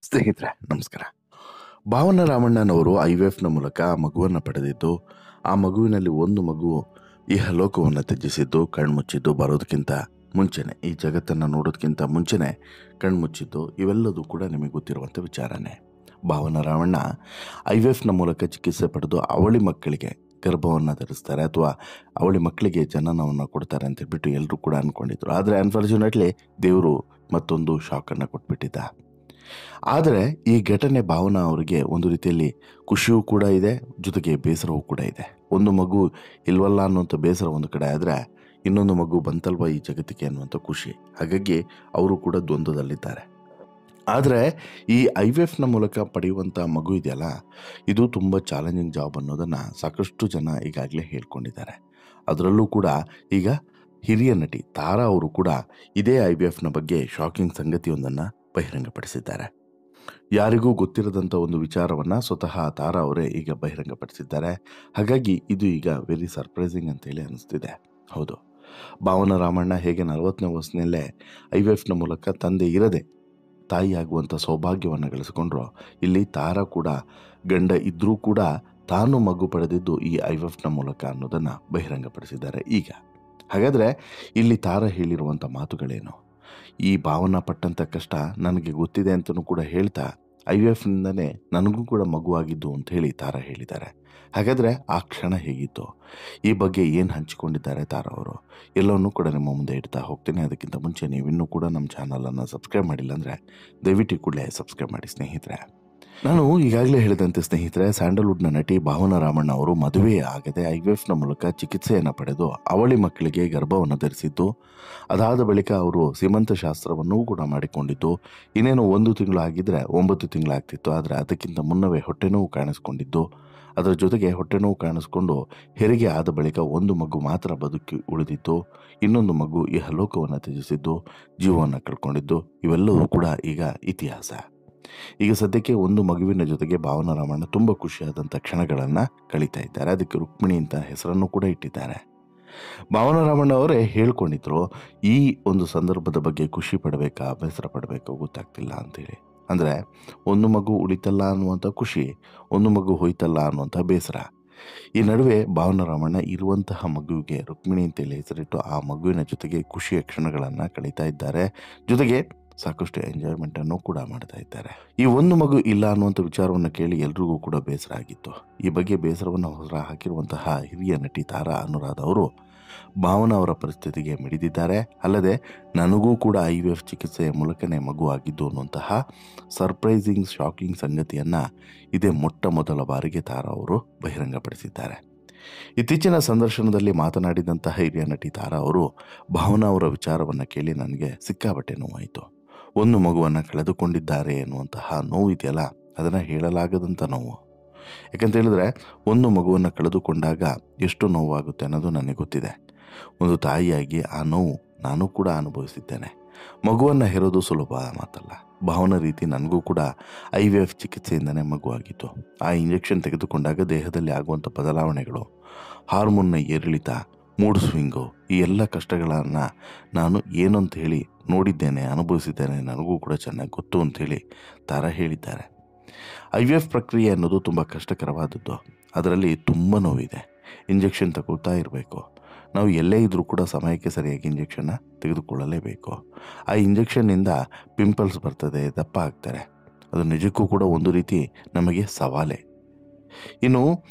ಸ್ನೇಹಿತರೆ ನಮಸ್ಕಾರ. ಭಾವನ ರಾಮಣ್ಣನವರು IVF ಮೂಲಕ ಆ ಮಗುವನ್ನು ಪಡೆದಿದ್ದು, ಆ ಮಗುವಿನಲ್ಲಿ ಒಂದು ಮಗು ಇಹಲೋಕವನ್ನು ತ್ಯಜಿಸಿದ್ದು, ಕಣ್ಮುಚ್ಚಿದ್ದು ಬರೋದಕ್ಕಿಂತ ಮುಂಚೆನೆ, ಈ ಜಗತ್ತನ್ನು ನೋಡೋದಕ್ಕಿಂತ ಮುಂಚೆನೆ ಕಣ್ಮುಚ್ಚಿದ್ದು, ಇವೆಲ್ಲದೂ ಕೂಡ ನಿಮಗೆ ಗೊತ್ತಿರುವಂಥ ವಿಚಾರನೇ. ಭಾವನ ರಾಮಣ್ಣ IVF ಮೂಲಕ ಚಿಕಿತ್ಸೆ ಪಡೆದು ಅವಳಿ ಮಕ್ಕಳಿಗೆ ಗರ್ಭವನ್ನು ಧರಿಸ್ತಾರೆ ಅಥವಾ ಅವಳಿ ಮಕ್ಕಳಿಗೆ ಜನನವನ್ನು ಕೊಡ್ತಾರೆ ಅಂತ ಹೇಳ್ಬಿಟ್ಟು ಎಲ್ಲರೂ ಕೂಡ ಅಂದ್ಕೊಂಡಿದ್ರು. ಆದರೆ ಅನ್ಫಾರ್ಚುನೇಟ್ಲಿ ದೇವರು ಮತ್ತೊಂದು ಶಾಕನ್ನು ಕೊಟ್ಬಿಟ್ಟಿದ್ದ. ಆದರೆ ಈ ಘಟನೆ ಭಾವನಾ ಅವರಿಗೆ ಒಂದು ರೀತಿಯಲ್ಲಿ ಖುಷಿಯೂ ಕೂಡ ಇದೆ, ಜೊತೆಗೆ ಬೇಸರವೂ ಕೂಡ ಇದೆ. ಒಂದು ಮಗು ಇಲ್ವಲ್ಲ ಅನ್ನುವಂಥ ಬೇಸರ ಒಂದು ಕಡೆ ಆದರೆ, ಇನ್ನೊಂದು ಮಗು ಬಂತಲ್ವ ಈ ಜಗತ್ತಿಗೆ ಅನ್ನುವಂಥ ಖುಷಿ. ಹಾಗಾಗಿ ಅವರು ಕೂಡ ದ್ವಂದ್ವದಲ್ಲಿದ್ದಾರೆ. ಆದರೆ ಈ IVF ಮೂಲಕ ಪಡೆಯುವಂಥ ಮಗು ಇದೆಯಲ್ಲ, ಇದು ತುಂಬ ಚಾಲೆಂಜಿಂಗ್ ಜಾಬ್ ಅನ್ನೋದನ್ನು ಸಾಕಷ್ಟು ಜನ ಈಗಾಗಲೇ ಹೇಳ್ಕೊಂಡಿದ್ದಾರೆ. ಅದರಲ್ಲೂ ಕೂಡ ಈಗ ಹಿರಿಯ ನಟಿ ತಾರಾ ಅವರು ಕೂಡ ಇದೇ IVF ಬಗ್ಗೆ ಶಾಕಿಂಗ್ ಸಂಗತಿಯೊಂದನ್ನು ಬಹಿರಂಗಪಡಿಸಿದ್ದಾರೆ. ಯಾರಿಗೂ ಗೊತ್ತಿರದಂಥ ಒಂದು ವಿಚಾರವನ್ನು ಸ್ವತಃ ತಾರಾ ಅವರೇ ಈಗ ಬಹಿರಂಗಪಡಿಸಿದ್ದಾರೆ. ಹಾಗಾಗಿ ಇದು ಈಗ ವೆರಿ ಸರ್ಪ್ರೈಸಿಂಗ್ ಅಂತೇಳಿ ಅನಿಸ್ತಿದೆ. ಹೌದು, ಭಾವನ ರಾಮಣ್ಣ ಹೇಗೆ 40ನೇ ವಯಸ್ಸಿನಲ್ಲೇ IVF ಮೂಲಕ ತಂದೆ ಇರದೆ ತಾಯಿಯಾಗುವಂಥ ಸೌಭಾಗ್ಯವನ್ನು ಗಳಿಸಿಕೊಂಡ್ರು, ಇಲ್ಲಿ ತಾರಾ ಕೂಡ ಗಂಡ ಇದ್ದರೂ ಕೂಡ ತಾನು ಮಗು ಪಡೆದಿದ್ದು ಈ IVF ಮೂಲಕ ಅನ್ನೋದನ್ನು ಬಹಿರಂಗಪಡಿಸಿದ್ದಾರೆ ಈಗ. ಹಾಗಾದರೆ ಇಲ್ಲಿ ತಾರಾ ಹೇಳಿರುವಂಥ ಮಾತುಗಳೇನು? ಈ ಭಾವನಾ ಪಟ್ಟಂಥ ಕಷ್ಟ ನನಗೆ ಗೊತ್ತಿದೆ ಅಂತಲೂ ಕೂಡ ಹೇಳ್ತಾ IVFನಿಂದನೇ ನನಗೂ ಕೂಡ ಮಗುವಾಗಿದ್ದು ಅಂತ ಹೇಳಿ ತಾರಾ ಹೇಳಿದ್ದಾರೆ. ಹಾಗಾದರೆ ಆ ಕ್ಷಣ ಹೇಗಿತ್ತು, ಈ ಬಗ್ಗೆ ಏನು ಹಂಚಿಕೊಂಡಿದ್ದಾರೆ ತಾರಾ ಅವರು, ಎಲ್ಲವನ್ನೂ ಕೂಡ ನಿಮ್ಮ ಮುಂದೆ ಇಡ್ತಾ ಹೋಗ್ತೀನಿ. ಅದಕ್ಕಿಂತ ಮುಂಚೆ ನೀವಿನ್ನೂ ಕೂಡ ನಮ್ಮ ಚಾನಲನ್ನು ಸಬ್ಸ್ಕ್ರೈಬ್ ಮಾಡಿಲ್ಲ ಅಂದರೆ ದಯವಿಟ್ಟು ಕೂಡಲೇ ಸಬ್ಸ್ಕ್ರೈಬ್ ಮಾಡಿ ಸ್ನೇಹಿತರೆ. ನಾನು ಈಗಾಗಲೇ ಹೇಳಿದಂತೆ ಸ್ನೇಹಿತರೆ, ಸ್ಯಾಂಡಲ್ವುಡ್ನ ನಟಿ ಭಾವನ ರಾಮಣ್ಣ ಅವರು ಮದುವೆ ಆಗದೆ IVF ಮೂಲಕ ಚಿಕಿತ್ಸೆಯನ್ನು ಪಡೆದು ಅವಳಿ ಮಕ್ಕಳಿಗೆ ಗರ್ಭವನ್ನು ಧರಿಸಿದ್ದು, ಅದಾದ ಬಳಿಕ ಅವರು ಸೀಮಂತ ಶಾಸ್ತ್ರವನ್ನೂ ಕೂಡ ಮಾಡಿಕೊಂಡಿದ್ದು, ಇನ್ನೇನು 1 ತಿಂಗಳು ಆಗಿದ್ದರೆ 9 ತಿಂಗಳಾಗ್ತಿತ್ತು. ಆದರೆ ಅದಕ್ಕಿಂತ ಮುನ್ನವೇ ಹೊಟ್ಟೆನೋವು ಕಾಣಿಸ್ಕೊಂಡಿದ್ದು, ಅದರ ಜೊತೆಗೆ ಹೊಟ್ಟೆನೋವು ಕಾಣಿಸ್ಕೊಂಡು ಹೆರಿಗೆ ಆದ ಬಳಿಕ ಒಂದು ಮಗು ಮಾತ್ರ ಬದುಕಿ ಉಳಿದಿತ್ತು, ಇನ್ನೊಂದು ಮಗು ಇಹಲೋಕವನ್ನು ತ್ಯಜಿಸಿದ್ದು, ಜೀವವನ್ನು ಕಳ್ಕೊಂಡಿದ್ದು, ಇವೆಲ್ಲವೂ ಕೂಡ ಈಗ ಇತಿಹಾಸ. ಈಗ ಸದ್ಯಕ್ಕೆ ಒಂದು ಮಗುವಿನ ಜೊತೆಗೆ ಭಾವನ ರಾಮಣ್ಣ ತುಂಬ ಖುಷಿಯಾದಂಥ ಕ್ಷಣಗಳನ್ನು ಕಳೀತಾ ಇದ್ದಾರೆ. ಅದಕ್ಕೆ ರುಕ್ಮಿಣಿ ಅಂತ ಹೆಸರನ್ನು ಕೂಡ ಇಟ್ಟಿದ್ದಾರೆ. ಭಾವನ ರಾಮಣ್ಣ ಅವರೇ ಹೇಳ್ಕೊಂಡಿದ್ರು, ಈ ಒಂದು ಸಂದರ್ಭದ ಬಗ್ಗೆ ಖುಷಿ ಪಡಬೇಕಾ ಬೇಸರ ಪಡಬೇಕೋ ಗೊತ್ತಾಗ್ತಿಲ್ಲ ಅಂತೇಳಿ. ಅಂದರೆ ಒಂದು ಮಗು ಉಳಿತಲ್ಲ ಅನ್ನುವಂಥ ಖುಷಿ, ಒಂದು ಮಗು ಹೋಯ್ತಲ್ಲ ಅನ್ನುವಂಥ ಬೇಸರ. ಈ ನಡುವೆ ಭಾವನ ರಾಮಣ್ಣ ಇರುವಂತಹ ಮಗುವಿಗೆ ರುಕ್ಮಿಣಿ ಅಂತೇಳಿ ಹೆಸರಿಟ್ಟು ಆ ಮಗುವಿನ ಜೊತೆಗೆ ಖುಷಿಯ ಕ್ಷಣಗಳನ್ನು ಕಳೀತಾ ಇದ್ದಾರೆ. ಜೊತೆಗೆ ಸಾಕಷ್ಟು ಎಂಜಾಯ್ಮೆಂಟನ್ನು ಕೂಡ ಮಾಡ್ತಾ ಇದ್ದಾರೆ. ಈ ಒಂದು ಮಗು ಇಲ್ಲ ಅನ್ನುವಂಥ ವಿಚಾರವನ್ನು ಕೇಳಿ ಎಲ್ರಿಗೂ ಕೂಡ ಬೇಸರ ಆಗಿತ್ತು. ಈ ಬಗ್ಗೆ ಬೇಸರವನ್ನು ಹೊರ ಹಾಕಿರುವಂತಹ ಹಿರಿಯ ನಟಿ ತಾರಾ ಅನುರಾಧ ಅವರು ಭಾವನಾ ಅವರ ಪರಿಸ್ಥಿತಿಗೆ ಮಿಡಿದಿದ್ದಾರೆ. ಅಲ್ಲದೆ ನನಗೂ ಕೂಡ IVF ಚಿಕಿತ್ಸೆಯ ಮೂಲಕನೇ ಮಗು ಆಗಿದ್ದು ಅನ್ನುವಂತಹ ಸರ್ಪ್ರೈಸಿಂಗ್ ಶಾಕಿಂಗ್ ಸಂಗತಿಯನ್ನು ಇದೇ ಮೊಟ್ಟ ಮೊದಲ ಬಾರಿಗೆ ತಾರಾ ಅವರು ಬಹಿರಂಗಪಡಿಸಿದ್ದಾರೆ. ಇತ್ತೀಚಿನ ಸಂದರ್ಶನದಲ್ಲಿ ಮಾತನಾಡಿದಂತಹ ಹಿರಿಯ ನಟಿ ತಾರಾ ಅವರು ಭಾವನಾ ಅವರ ವಿಚಾರವನ್ನು ಕೇಳಿ ನನಗೆ ಸಿಕ್ಕಾಪಟ್ಟೆ ನೋವಾಯಿತು. ಒಂದು ಮಗುವನ್ನು ಕಳೆದುಕೊಂಡಿದ್ದಾರೆ ಎನ್ನುವಂತಹ ನೋವು ಇದೆಯಲ್ಲ, ಅದನ್ನು ಹೇಳಲಾಗದಂಥ ನೋವು. ಯಾಕಂತ ಹೇಳಿದ್ರೆ, ಒಂದು ಮಗುವನ್ನು ಕಳೆದುಕೊಂಡಾಗ ಎಷ್ಟು ನೋವಾಗುತ್ತೆ ಅನ್ನೋದು ನನಗೆ ಗೊತ್ತಿದೆ. ಒಂದು ತಾಯಿಯಾಗಿ ಆ ನೋವು ನಾನು ಕೂಡ ಅನುಭವಿಸಿದ್ದೇನೆ. ಮಗುವನ್ನು ಹೆರೋದು ಸುಲಭ ಮಾತಲ್ಲ. ಭಾವನ ರೀತಿ ನನಗೂ ಕೂಡ IVF ಚಿಕಿತ್ಸೆಯಿಂದನೇ ಮಗುವಾಗಿತ್ತು. ಆ ಇಂಜೆಕ್ಷನ್ ತೆಗೆದುಕೊಂಡಾಗ ದೇಹದಲ್ಲಿ ಆಗುವಂಥ ಬದಲಾವಣೆಗಳು, ಹಾರ್ಮೋನ್ನ ಏರಿಳಿತ, ಮೂಡ್ ಸ್ವಿಂಗು, ಈ ಎಲ್ಲ ಕಷ್ಟಗಳನ್ನು ನಾನು ಏನು ಅಂತ ಹೇಳಿ ನೋಡಿದ್ದೇನೆ, ಅನುಭವಿಸಿದ್ದೇನೆ, ನನಗೂ ಕೂಡ ಚೆನ್ನಾಗಿ ಗೊತ್ತು ಅಂಥೇಳಿ ತಾರಾ ಹೇಳಿದ್ದಾರೆ. IVF ಪ್ರಕ್ರಿಯೆ ಅನ್ನೋದು ತುಂಬ ಕಷ್ಟಕರವಾದದ್ದು. ಅದರಲ್ಲಿ ತುಂಬ ನೋವಿದೆ. ಇಂಜೆಕ್ಷನ್ ತಗೊಳ್ತಾ ಇರಬೇಕು. ನಾವು ಎಲ್ಲೇ ಇದ್ದರೂ ಕೂಡ ಸಮಯಕ್ಕೆ ಸರಿಯಾಗಿ ಇಂಜೆಕ್ಷನ್ನ ತೆಗೆದುಕೊಳ್ಳಲೇಬೇಕು. ಆ ಇಂಜೆಕ್ಷನ್ನಿಂದ ಪಿಂಪಲ್ಸ್ ಬರ್ತದೆ, ದಪ್ಪ ಆಗ್ತಾರೆ. ಅದು ನಿಜಕ್ಕೂ ಕೂಡ ಒಂದು ರೀತಿ ನಮಗೆ ಸವಾಲೇ. ಇನ್ನು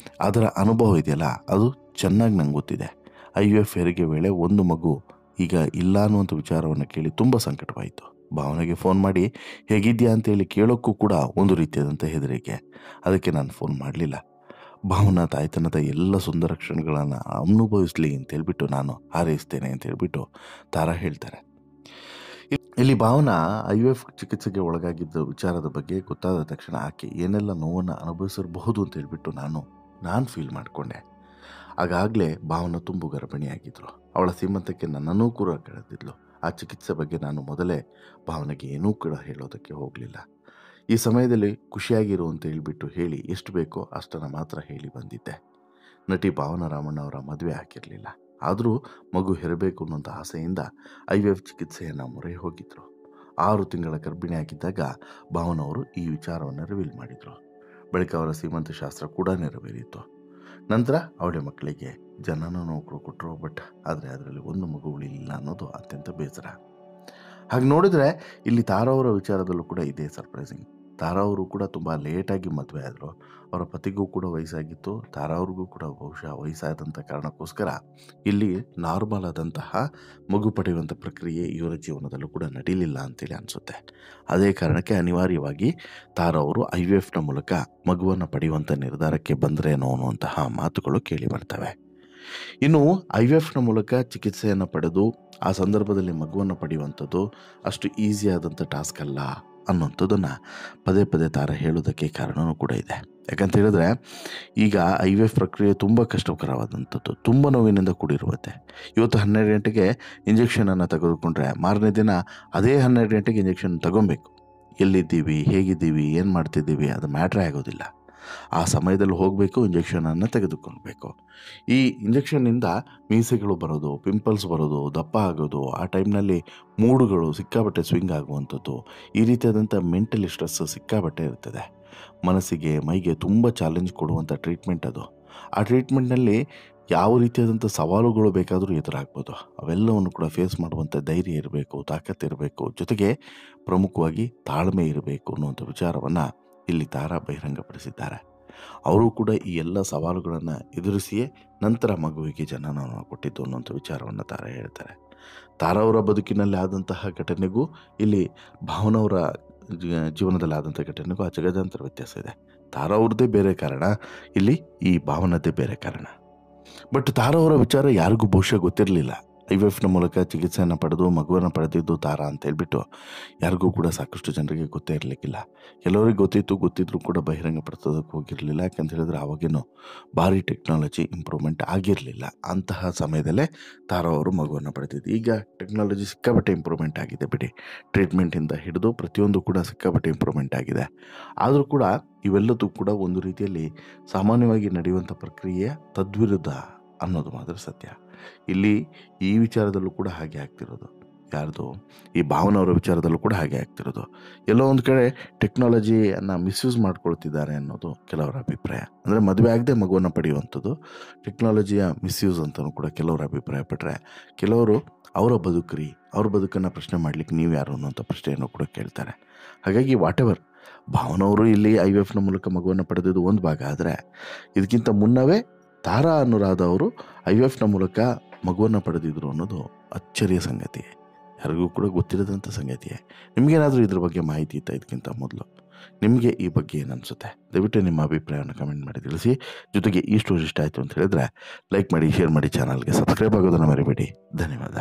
ಅದರ ಅನುಭವ ಇದೆಯಲ್ಲ, ಅದು ಚೆನ್ನಾಗಿ ನಂಗೆ ಗೊತ್ತಿದೆ. IVF ಹೆರಿಗೆ ವೇಳೆ ಒಂದು ಮಗು ಈಗ ಇಲ್ಲ ಅನ್ನುವಂಥ ವಿಚಾರವನ್ನು ಕೇಳಿ ತುಂಬ ಸಂಕಟವಾಯಿತು. ಭಾವನೆಗೆ ಫೋನ್ ಮಾಡಿ ಹೇಗಿದ್ಯಾ ಅಂತೇಳಿ ಕೇಳೋಕ್ಕೂ ಕೂಡ ಒಂದು ರೀತಿಯಾದಂಥ ಹೆದರಿಕೆ. ಅದಕ್ಕೆ ನಾನು ಫೋನ್ ಮಾಡಲಿಲ್ಲ. ಭಾವನಾ ತಾಯ್ತನದ ಎಲ್ಲ ಸುಂದರ ಕ್ಷಣಗಳನ್ನು ಅನುಭವಿಸಲಿ ಅಂತೇಳ್ಬಿಟ್ಟು ನಾನು ಹಾರೈಸ್ತೇನೆ ಅಂತ ಹೇಳ್ಬಿಟ್ಟು ತಾರಾ ಹೇಳ್ತಾರೆ. ಇಲ್ಲಿ ಭಾವನಾ IVF ಚಿಕಿತ್ಸೆಗೆ ಒಳಗಾಗಿದ್ದ ವಿಚಾರದ ಬಗ್ಗೆ ಗೊತ್ತಾದ ತಕ್ಷಣ ಆಕೆ ಏನೆಲ್ಲ ನೋವನ್ನು ಅನುಭವಿಸಿರಬಹುದು ಅಂತ ಹೇಳ್ಬಿಟ್ಟು ನಾನು ಫೀಲ್ ಮಾಡಿಕೊಂಡೆ. ಆಗಾಗಲೇ ಭಾವನಾ ತುಂಬು ಗರ್ಭಿಣಿಯಾಗಿದ್ದರು. ಅವಳ ಸೀಮಂತಕ್ಕೆ ನನ್ನನ್ನೂ ಕೂಡ ಕರೆದಿದ್ಲು. ಆ ಚಿಕಿತ್ಸೆ ಬಗ್ಗೆ ನಾನು ಮೊದಲೇ ಭಾವನೆಗೆ ಏನೂ ಕೂಡ ಹೇಳೋದಕ್ಕೆ ಹೋಗಲಿಲ್ಲ. ಈ ಸಮಯದಲ್ಲಿ ಖುಷಿಯಾಗಿರು ಅಂತ ಹೇಳ್ಬಿಟ್ಟು ಹೇಳಿ ಎಷ್ಟು ಬೇಕೋ ಅಷ್ಟನ್ನು ಮಾತ್ರ ಹೇಳಿ ಬಂದಿದ್ದೆ. ನಟಿ ಭಾವನ ರಾಮಣ್ಣ ಅವರ ಮದುವೆ ಆಗಿರಲಿಲ್ಲ. ಆದರೂ ಮಗು ಹೆರಬೇಕು ಅನ್ನೋಂಥ ಆಸೆಯಿಂದ IVF ಚಿಕಿತ್ಸೆಯನ್ನು ಮೊರೆ ಹೋಗಿದ್ರು. 6 ತಿಂಗಳ ಗರ್ಭಿಣಿಯಾಗಿದ್ದಾಗ ಭಾವನವರು ಈ ವಿಚಾರವನ್ನು ರಿವೀಲ್ ಮಾಡಿದರು. ಬಳಿಕ ಅವರ ಸೀಮಂತ ಶಾಸ್ತ್ರ ಕೂಡ ನೆರವೇರಿತು. ನಂತರ ಅವಳ ಮಕ್ಕಳಿಗೆ ಜನನನೂ ಕೊಟ್ಟರು. ಆದರೆ ಅದರಲ್ಲಿ ಒಂದು ಮಗು ಉಳಿಲಿಲ್ಲ ಅನ್ನೋದು ಅತ್ಯಂತ ಬೇಸರ. ಹಾಗೆ ನೋಡಿದರೆ ಇಲ್ಲಿ ತಾರಾ ಅವರ ವಿಚಾರದಲ್ಲೂ ಕೂಡ ಇದೇ ಸರ್ಪ್ರೈಸಿಂಗ್. ತಾರಾ ಅವರು ಕೂಡ ತುಂಬ ಲೇಟಾಗಿ ಮದುವೆ ಆದರು. ಅವರ ಪತಿಗೂ ಕೂಡ ವಯಸ್ಸಾಗಿತ್ತು. ತಾರಾ ಅವ್ರಿಗೂ ಕೂಡ ಬಹುಶಃ ವಯಸ್ಸಾದಂಥ ಕಾರಣಕ್ಕೋಸ್ಕರ ಇಲ್ಲಿ ನಾರ್ಮಲ್ ಆದಂತಹ ಮಗು ಪಡೆಯುವಂಥ ಪ್ರಕ್ರಿಯೆ ಇವರ ಜೀವನದಲ್ಲೂ ಕೂಡ ನಡೀಲಿಲ್ಲ ಅಂತೇಳಿ ಅನಿಸುತ್ತೆ. ಅದೇ ಕಾರಣಕ್ಕೆ ಅನಿವಾರ್ಯವಾಗಿ ತಾರಾ ಅವರು IVFನ ಮೂಲಕ ಮಗುವನ್ನು ಪಡೆಯುವಂಥ ನಿರ್ಧಾರಕ್ಕೆ ಬಂದರೇನೋ ಅನ್ನುವಂತಹ ಮಾತುಗಳು ಕೇಳಿ ಬರ್ತವೆ. ಇನ್ನು IVFನ ಮೂಲಕ ಚಿಕಿತ್ಸೆಯನ್ನು ಪಡೆದು ಆ ಸಂದರ್ಭದಲ್ಲಿ ಮಗುವನ್ನು ಪಡೆಯುವಂಥದ್ದು ಅಷ್ಟು ಈಸಿ ಆದಂಥ ಟಾಸ್ಕ್ ಅಲ್ಲ ಅನ್ನೋಂಥದ್ದನ್ನು ಪದೇ ಪದೇ ತಾರಾ ಹೇಳೋದಕ್ಕೆ ಕಾರಣವೂ ಕೂಡ ಇದೆ. ಯಾಕಂತ ಹೇಳಿದ್ರೆ ಈಗ IVF ಪ್ರಕ್ರಿಯೆ ತುಂಬ ಕಷ್ಟಕರವಾದಂಥದ್ದು, ತುಂಬ ನೋವಿನಿಂದ ಕೂಡಿರುತ್ತದೆ. ಇವತ್ತು 12 ಗಂಟೆಗೆ ಇಂಜೆಕ್ಷನನ್ನು ತೆಗೆದುಕೊಂಡ್ರೆ ಮಾರನೇ ದಿನ ಅದೇ 12 ಗಂಟೆಗೆ ಇಂಜೆಕ್ಷನ್ ತಗೊಬೇಕು. ಎಲ್ಲಿದ್ದೀವಿ, ಹೇಗಿದ್ದೀವಿ, ಏನು ಮಾಡ್ತಿದ್ದೀವಿ ಅದು ಮ್ಯಾಟ್ರೇ ಆಗೋದಿಲ್ಲ. ಆ ಸಮಯದಲ್ಲಿ ಹೋಗಬೇಕು, ಇಂಜೆಕ್ಷನನ್ನು ತೆಗೆದುಕೊಳ್ಬೇಕು. ಈ ಇಂಜೆಕ್ಷನ್ನಿಂದ ಮೀಸೆಗಳು ಬರೋದು, ಪಿಂಪಲ್ಸ್ ಬರೋದು, ದಪ್ಪ ಆಗೋದು, ಆ ಟೈಮ್ನಲ್ಲಿ ಮೂಡುಗಳು ಸಿಕ್ಕಾಬಟ್ಟೆ ಸ್ವಿಂಗ್ ಆಗುವಂಥದ್ದು, ಈ ರೀತಿಯಾದಂಥ ಮೆಂಟಲಿ ಸ್ಟ್ರೆಸ್ ಸಿಕ್ಕಾಬಟ್ಟೆ ಇರ್ತದೆ. ಮನಸ್ಸಿಗೆ ಮೈಗೆ ತುಂಬ ಚಾಲೆಂಜ್ ಕೊಡುವಂಥ ಟ್ರೀಟ್ಮೆಂಟ್ ಅದು. ಆ ಟ್ರೀಟ್ಮೆಂಟ್ನಲ್ಲಿ ಯಾವ ರೀತಿಯಾದಂಥ ಸವಾಲುಗಳು ಬೇಕಾದರೂ ಎದುರಾಗ್ಬೋದು. ಅವೆಲ್ಲವನ್ನು ಕೂಡ ಫೇಸ್ ಮಾಡುವಂಥ ಧೈರ್ಯ ಇರಬೇಕು, ತಾಕತ್ತಿರಬೇಕು, ಜೊತೆಗೆ ಪ್ರಮುಖವಾಗಿ ತಾಳ್ಮೆ ಇರಬೇಕು ಅನ್ನುವಂಥ ವಿಚಾರವನ್ನು ಇಲ್ಲಿ ತಾರಾ ಬಹಿರಂಗಪಡಿಸಿದ್ದಾರೆ. ಅವರು ಕೂಡ ಈ ಎಲ್ಲ ಸವಾಲುಗಳನ್ನು ಎದುರಿಸಿಯೇ ನಂತರ ಮಗುವಿಗೆ ಜನನವನ್ನು ಕೊಟ್ಟಿದ್ದು ಅನ್ನುವಂಥ ವಿಚಾರವನ್ನು ತಾರಾ ಹೇಳ್ತಾರೆ. ತಾರಾ ಅವರ ಬದುಕಿನಲ್ಲಿ ಆದಂತಹ ಘಟನೆಗೂ ಇಲ್ಲಿ ಭಾವನವರ ಜೀವನದಲ್ಲಿ ಆದಂಥ ಘಟನೆಗೂ ಅಜಗಜಾಂತರ ವ್ಯತ್ಯಾಸ ಇದೆ. ತಾರಾ ಅವ್ರದ್ದೇ ಬೇರೆ ಕಾರಣ, ಇಲ್ಲಿ ಈ ಭಾವನದ್ದೇ ಬೇರೆ ಕಾರಣ. ಬಟ್ ತಾರಾ ಅವರ ವಿಚಾರ ಯಾರಿಗೂ ಬಹುಶಃ ಗೊತ್ತಿರಲಿಲ್ಲ. IVFನ ಮೂಲಕ ಚಿಕಿತ್ಸೆಯನ್ನು ಪಡೆದು ಮಗುವನ್ನು ಪಡೆದಿದ್ದು ತಾರಾ ಅಂತ ಹೇಳ್ಬಿಟ್ಟು ಯಾರಿಗೂ ಕೂಡ ಸಾಕಷ್ಟು ಜನರಿಗೆ ಗೊತ್ತೇ ಇರಲಿಕ್ಕಿಲ್ಲ. ಕೆಲವರಿಗೆ ಗೊತ್ತಿದ್ರೂ ಕೂಡ ಬಹಿರಂಗಪಡಿಸೋದಕ್ಕೆ ಹೋಗಿರಲಿಲ್ಲ. ಯಾಕಂತ ಹೇಳಿದ್ರೆ ಆವಾಗೇನು ಭಾರಿ ಟೆಕ್ನಾಲಜಿ ಇಂಪ್ರೂವ್ಮೆಂಟ್ ಆಗಿರಲಿಲ್ಲ. ಅಂತಹ ಸಮಯದಲ್ಲೇ ತಾರಾ ಅವರು ಮಗುವನ್ನು ಪಡೆದಿದ್ದು. ಈಗ ಟೆಕ್ನಾಲಜಿ ಸಿಕ್ಕಾಬಟ್ಟೆ ಇಂಪ್ರೂವ್ಮೆಂಟ್ ಆಗಿದೆ ಬಿಡಿ. ಟ್ರೀಟ್ಮೆಂಟಿಂದ ಹಿಡಿದು ಪ್ರತಿಯೊಂದು ಕೂಡ ಸಿಕ್ಕಾಬಟ್ಟೆ ಇಂಪ್ರೂವ್ಮೆಂಟ್ ಆಗಿದೆ. ಆದರೂ ಕೂಡ ಇವೆಲ್ಲದೂ ಕೂಡ ಒಂದು ರೀತಿಯಲ್ಲಿ ಸಾಮಾನ್ಯವಾಗಿ ನಡೆಯುವಂಥ ಪ್ರಕ್ರಿಯೆಯ ತದ್ವಿರುದ್ಧ ಅನ್ನೋದು ಮಾತ್ರ ಸತ್ಯ. ಇಲ್ಲಿ ಈ ವಿಚಾರದಲ್ಲೂ ಕೂಡ ಹಾಗೆ ಆಗ್ತಿರೋದು. ಯಾರ್ದು ಈ ಭಾವನವರ ವಿಚಾರದಲ್ಲೂ ಕೂಡ ಹಾಗೆ ಆಗ್ತಿರೋದು. ಎಲ್ಲೋ ಒಂದು ಕಡೆ ಟೆಕ್ನಾಲಜಿಯನ್ನು ಮಿಸ್ಯೂಸ್ ಮಾಡ್ಕೊಳ್ತಿದ್ದಾರೆ ಅನ್ನೋದು ಕೆಲವರ ಅಭಿಪ್ರಾಯ. ಅಂದರೆ ಮದುವೆ ಆಗದೆ ಮಗುವನ್ನು ಪಡೆಯುವಂಥದ್ದು ಟೆಕ್ನಾಲಜಿಯ ಮಿಸ್ಯೂಸ್ ಅಂತಲೂ ಕೂಡ ಕೆಲವರ ಅಭಿಪ್ರಾಯ ಪಟ್ಟರೆ, ಕೆಲವರು ಅವರ ಬದುಕನ್ನು ಪ್ರಶ್ನೆ ಮಾಡಲಿಕ್ಕೆ ನೀವು ಯಾರು ಅನ್ನೋಂಥ ಪ್ರಶ್ನೆಯನ್ನು ಕೂಡ ಕೇಳ್ತಾರೆ. ಹಾಗಾಗಿ ವಾಟೆವರ್ ಭಾವನವರು ಇಲ್ಲಿ IVFನ ಮೂಲಕ ಮಗುವನ್ನು ಪಡೆದಿದ್ದು ಒಂದು ಭಾಗ. ಆದರೆ ಇದಕ್ಕಿಂತ ಮುನ್ನವೇ ತಾರಾ ಅನುರಾಧ ಅವರು IVFನ ಮೂಲಕ ಮಗುವನ್ನು ಪಡೆದಿದ್ರು ಅನ್ನೋದು ಅಚ್ಚರಿಯ ಸಂಗತಿ, ಯಾರಿಗೂ ಕೂಡ ಗೊತ್ತಿರದಂಥ ಸಂಗತಿಯೇ. ನಿಮಗೇನಾದರೂ ಇದ್ರ ಬಗ್ಗೆ ಮಾಹಿತಿ ಇತ್ತಾ ಇದಕ್ಕಿಂತ ಮೊದಲು? ನಿಮಗೆ ಈ ಬಗ್ಗೆ ಏನು ಅನಿಸುತ್ತೆ? ದಯವಿಟ್ಟು ನಿಮ್ಮ ಅಭಿಪ್ರಾಯವನ್ನು ಕಮೆಂಟ್ ಮಾಡಿ ತಿಳಿಸಿ. ಜೊತೆಗೆ ಈ ಸ್ಟೋರಿ ಇಷ್ಟ ಆಯಿತು ಅಂತ ಹೇಳಿದ್ರೆ ಲೈಕ್ ಮಾಡಿ, ಶೇರ್ ಮಾಡಿ, ಚಾನಲ್ಗೆ ಸಬ್ಸ್ಕ್ರೈಬ್ ಆಗೋದನ್ನು ಮರಿಬೇಡಿ. ಧನ್ಯವಾದ.